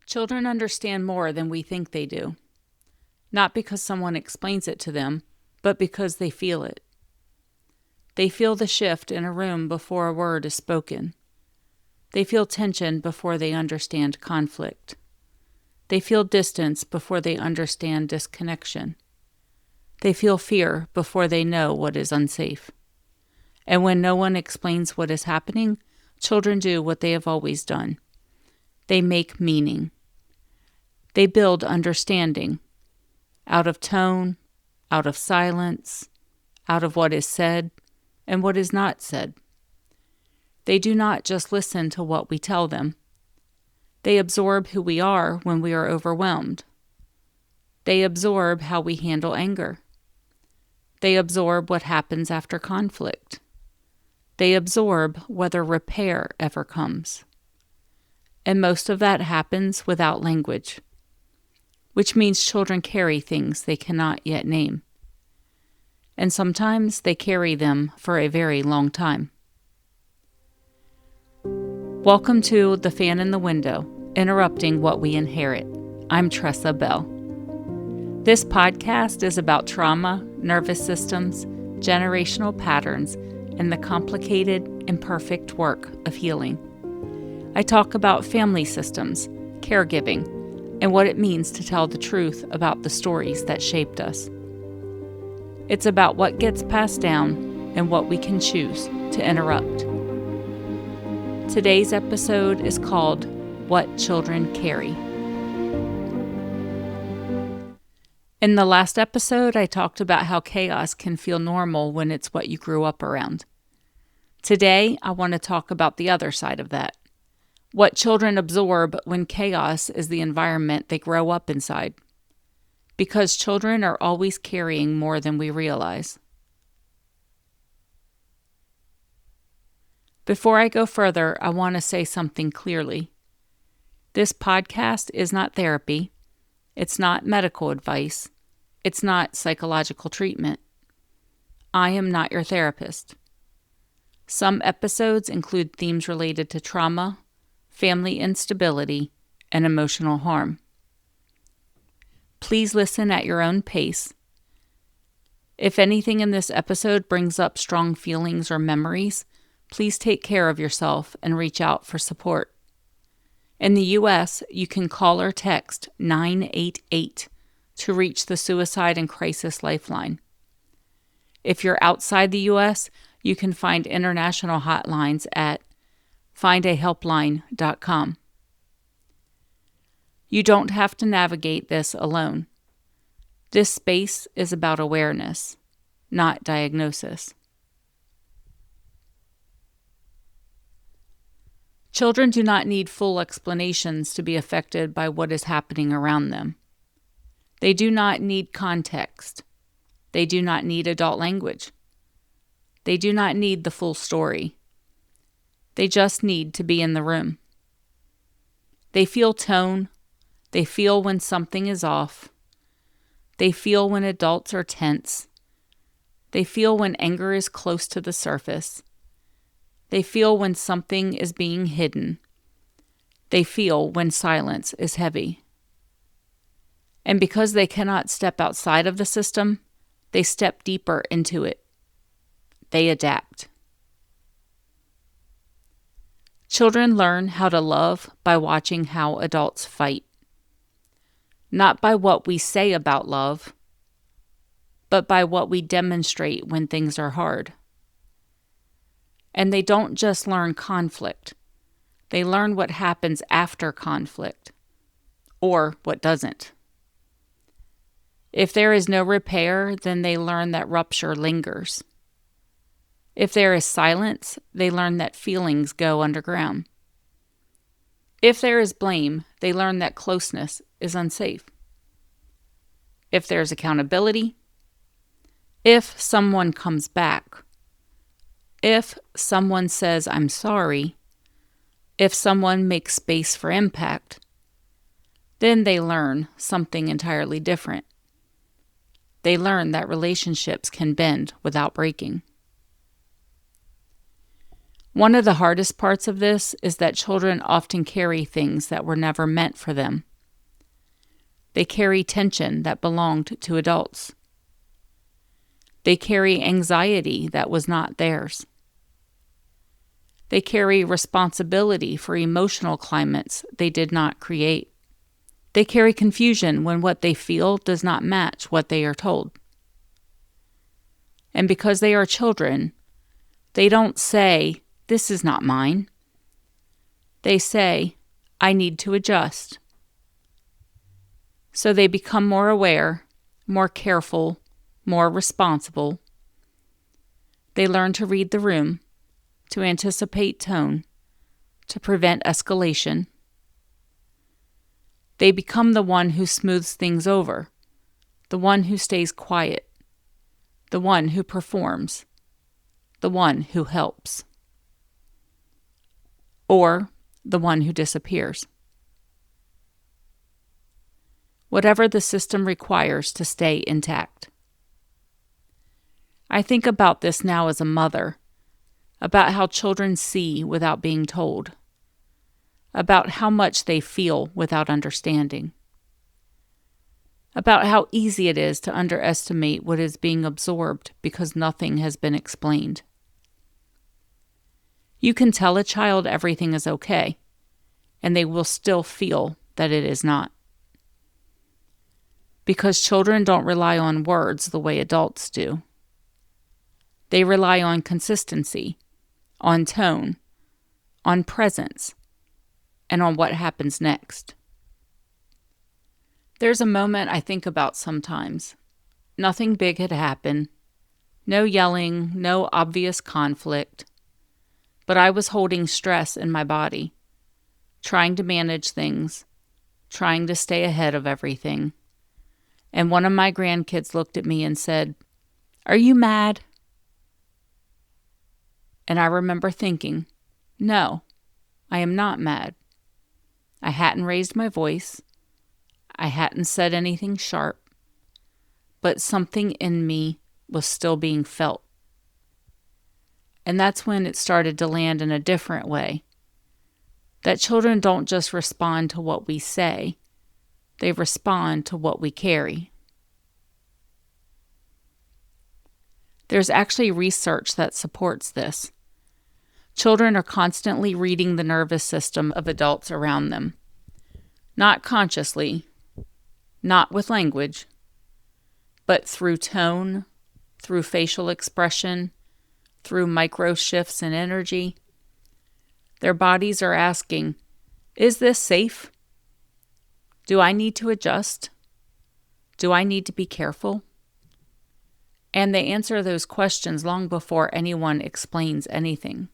Children understand more than we think they do, not because someone explains it to them, but because they feel it. They feel the shift in a room before a word is spoken. They feel tension before they understand conflict. They feel distance before they understand disconnection. They feel fear before they know what is unsafe. And when no one explains what is happening, children do what they have always done. They make meaning. They build understanding out of tone, out of silence, out of what is said and what is not said. They do not just listen to what we tell them. They absorb who we are when we are overwhelmed. They absorb how we handle anger. They absorb what happens after conflict. They absorb whether repair ever comes. And most of that happens without language, which means children carry things they cannot yet name. And sometimes they carry them for a very long time. Welcome to The Fan in the Window, interrupting what we inherit. I'm Tressa Bell. This podcast is about trauma, nervous systems, generational patterns, and the complicated, imperfect work of healing. I talk about family systems, caregiving, and what it means to tell the truth about the stories that shaped us. It's about what gets passed down and what we can choose to interrupt. Today's episode is called What Children Carry. In the last episode, I talked about how chaos can feel normal when it's what you grew up around. Today, I want to talk about the other side of that. What children absorb when chaos is the environment they grow up inside. Because children are always carrying more than we realize. Before I go further, I want to say something clearly. This podcast is not therapy. It's not medical advice. It's not psychological treatment. I am not your therapist. Some episodes include themes related to trauma, family instability, and emotional harm. Please listen at your own pace. If anything in this episode brings up strong feelings or memories, please take care of yourself and reach out for support. In the U.S., you can call or text 988 to reach the Suicide and Crisis Lifeline. If you're outside the U.S., you can find international hotlines at findahelpline.com. You don't have to navigate this alone. This space is about awareness, not diagnosis. Children do not need full explanations to be affected by what is happening around them. They do not need context. They do not need adult language. They do not need the full story. They just need to be in the room. They feel tone. They feel when something is off. They feel when adults are tense. They feel when anger is close to the surface. They feel when something is being hidden. They feel when silence is heavy. And because they cannot step outside of the system, they step deeper into it. They adapt. Children learn how to love by watching how adults fight. Not by what we say about love, but by what we demonstrate when things are hard. And they don't just learn conflict. They learn what happens after conflict, or what doesn't. If there is no repair, then they learn that rupture lingers. If there is silence, they learn that feelings go underground. If there is blame, they learn that closeness is unsafe. If there's accountability, if someone comes back, if someone says, "I'm sorry," if someone makes space for impact, then they learn something entirely different. They learn that relationships can bend without breaking. One of the hardest parts of this is that children often carry things that were never meant for them. They carry tension that belonged to adults. They carry anxiety that was not theirs. They carry responsibility for emotional climates they did not create. They carry confusion when what they feel does not match what they are told. And because they are children, they don't say, "This is not mine." They say, "I need to adjust." So they become more aware, more careful, more responsible. They learn to read the room, to anticipate tone, to prevent escalation. They become the one who smooths things over, the one who stays quiet, the one who performs, the one who helps, or the one who disappears. Whatever the system requires to stay intact. I think about this now as a mother, about how children see without being told, about how much they feel without understanding, about how easy it is to underestimate what is being absorbed because nothing has been explained. You can tell a child everything is okay, and they will still feel that it is not. Because children don't rely on words the way adults do. They rely on consistency, on tone, on presence, and on what happens next. There's a moment I think about sometimes. Nothing big had happened. No yelling, no obvious conflict. But I was holding stress in my body, trying to manage things, trying to stay ahead of everything. And one of my grandkids looked at me and said, "Are you mad?" And I remember thinking, no, I am not mad. I hadn't raised my voice. I hadn't said anything sharp. But something in me was still being felt. And that's when it started to land in a different way. That children don't just respond to what we say. They respond to what we carry. There's actually research that supports this. Children are constantly reading the nervous system of adults around them. Not consciously, not with language, but through tone, through facial expression, through micro shifts in energy. Their bodies are asking, "Is this safe? Do I need to adjust? Do I need to be careful?" And they answer those questions long before anyone explains anything.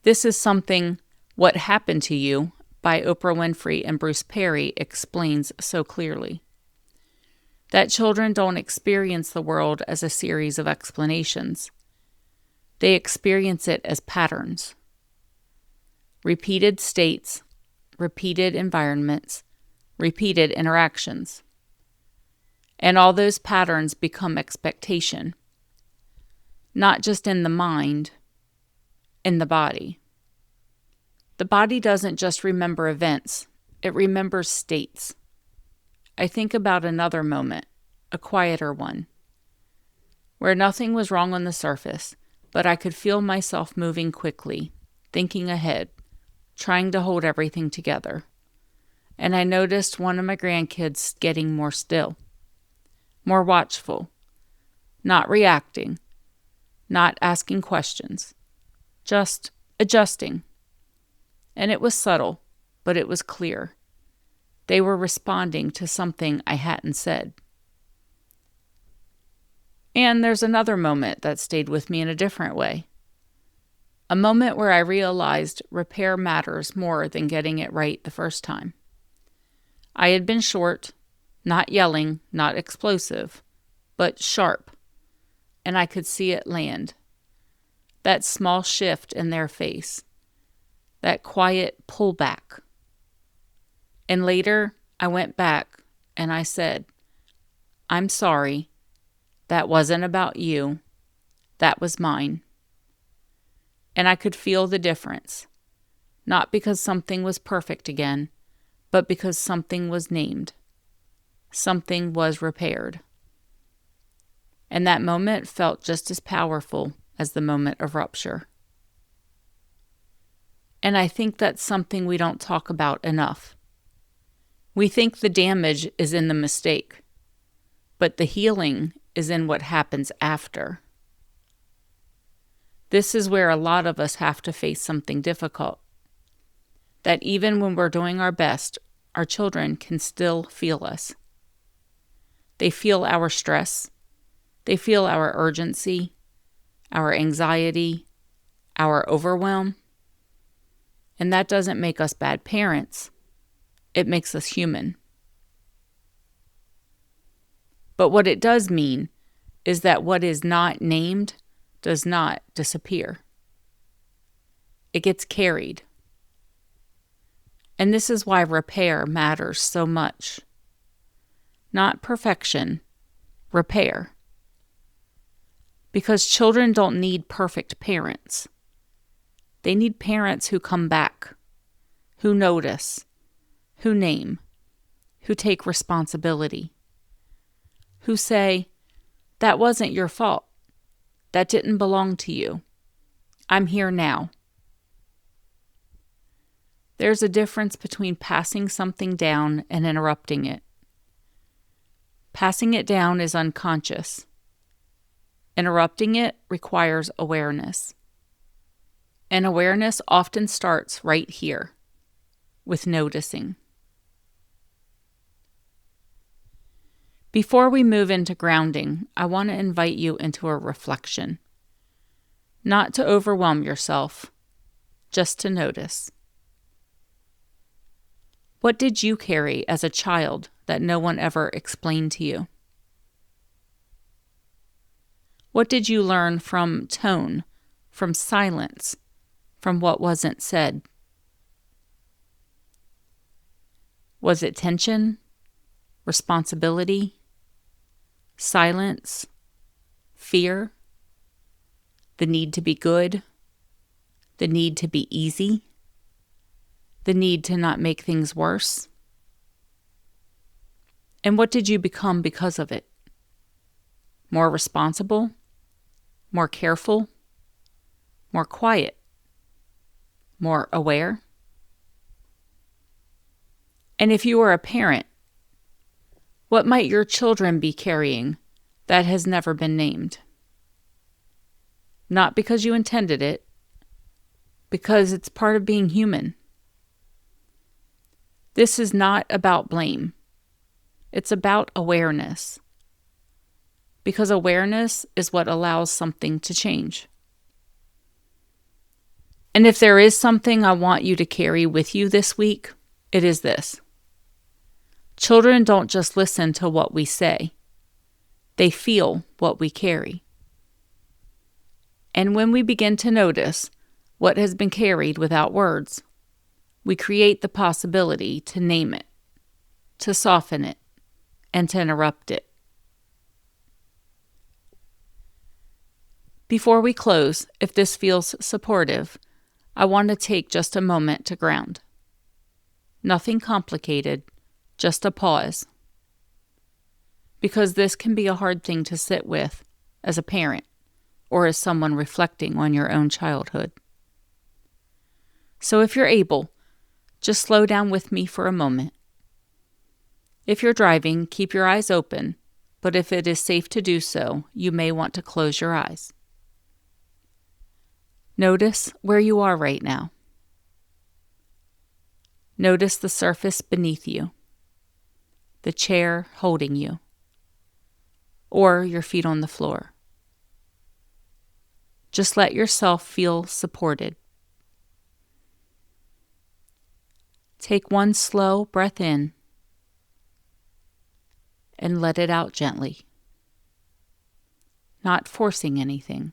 This is something What Happened to You by Oprah Winfrey and Bruce Perry explains so clearly. That children don't experience the world as a series of explanations. They experience it as patterns. Repeated states, repeated environments, repeated interactions. And all those patterns become expectation, not just in the mind, in the body. The body doesn't just remember events, it remembers states. I think about another moment, a quieter one, where nothing was wrong on the surface, but I could feel myself moving quickly, thinking ahead, trying to hold everything together. And I noticed one of my grandkids getting more still, more watchful, not reacting, not asking questions, just adjusting. And it was subtle, but it was clear. They were responding to something I hadn't said. And there's another moment that stayed with me in a different way. A moment where I realized repair matters more than getting it right the first time. I had been short, not yelling, not explosive, but sharp, and I could see it land. That small shift in their face, that quiet pullback. And later, I went back and I said, "I'm sorry. That wasn't about you. That was mine. and I could feel the difference, not because something was perfect again, but because something was named. Something was repaired. And that moment felt just as powerful as the moment of rupture. And I think that's something we don't talk about enough. We think the damage is in the mistake, but the healing is in what happens after. This is where a lot of us have to face something difficult. That even when we're doing our best, our children can still feel us. They feel our stress. They feel our urgency, our anxiety, our overwhelm. And that doesn't make us bad parents. It makes us human. But what it does mean is that what is not named does not disappear. It gets carried. And this is why repair matters so much. Not perfection, repair. Because children don't need perfect parents. They need parents who come back, who notice, who name, who take responsibility, who say, "That wasn't your fault. That didn't belong to you. I'm here now." There's a difference between passing something down and interrupting it. Passing it down is unconscious. Interrupting it requires awareness. And awareness often starts right here, with noticing. Before we move into grounding, I want to invite you into a reflection. Not to overwhelm yourself, just to notice. What did you carry as a child that no one ever explained to you? What did you learn from tone, from silence, from what wasn't said? Was it tension, responsibility, silence, fear, the need to be good, the need to be easy, the need to not make things worse? And what did you become because of it? More responsible? More careful? More quiet? More aware? And if you were a parent, what might your children be carrying that has never been named? Not because you intended it, because it's part of being human. This is not about blame. It's about awareness. Because awareness is what allows something to change. And if there is something I want you to carry with you this week, it is this. Children don't just listen to what we say. They feel what we carry. And when we begin to notice what has been carried without words, we create the possibility to name it, to soften it, and to interrupt it. Before we close, if this feels supportive, I want to take just a moment to ground. Nothing complicated, just a pause. Because this can be a hard thing to sit with as a parent or as someone reflecting on your own childhood. So if you're able, just slow down with me for a moment. If you're driving, keep your eyes open, but if it is safe to do so, you may want to close your eyes. Notice where you are right now. Notice the surface beneath you, the chair holding you, or your feet on the floor. Just let yourself feel supported. Take one slow breath in and let it out gently, not forcing anything,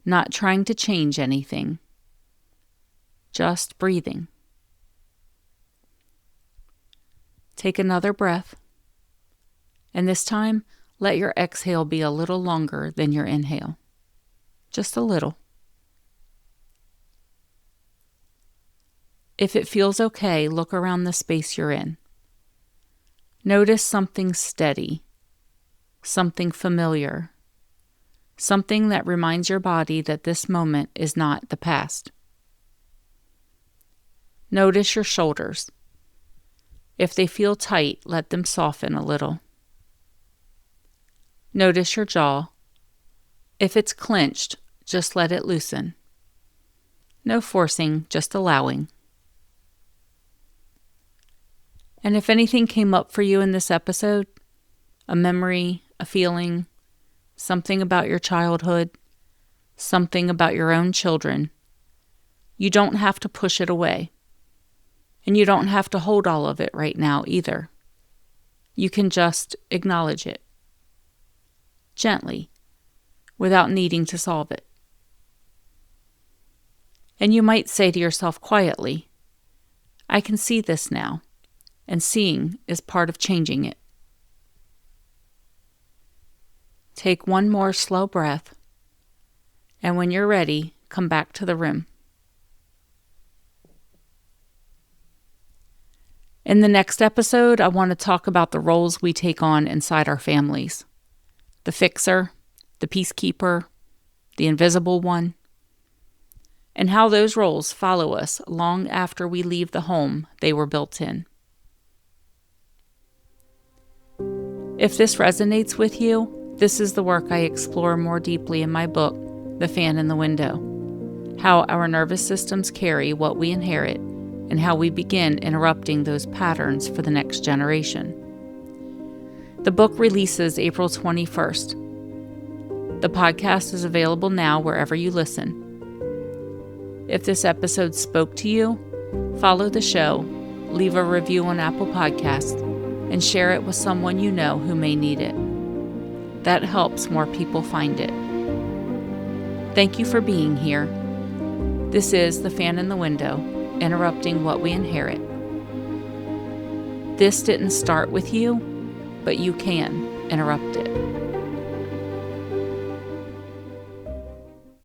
not trying to change anything, just breathing. Take another breath, and this time let your exhale be a little longer than your inhale. Just a little. If it feels okay, look around the space you're in. Notice something steady, something familiar, something that reminds your body that this moment is not the past. Notice your shoulders. If they feel tight, let them soften a little. Notice your jaw. If it's clenched, just let it loosen. No forcing, just allowing. And if anything came up for you in this episode, a memory, a feeling, something about your childhood, something about your own children, you don't have to push it away. And you don't have to hold all of it right now either. You can just acknowledge it. Gently, without needing to solve it. And you might say to yourself quietly, I can see this now, and seeing is part of changing it. Take one more slow breath, and when you're ready, come back to the room. In the next episode, I want to talk about the roles we take on inside our families. The fixer, the peacekeeper, the invisible one, and how those roles follow us long after we leave the home they were built in. If this resonates with you, this is the work I explore more deeply in my book, The Fan in the Window, how our nervous systems carry what we inherit and how we begin interrupting those patterns for the next generation. The book releases April 21st. The podcast is available now wherever you listen. If this episode spoke to you, follow the show, leave a review on Apple Podcasts, and share it with someone you know who may need it. That helps more people find it. Thank you for being here. This is The Fan in the Window, interrupting what we inherit. This didn't start with you, but you can interrupt it.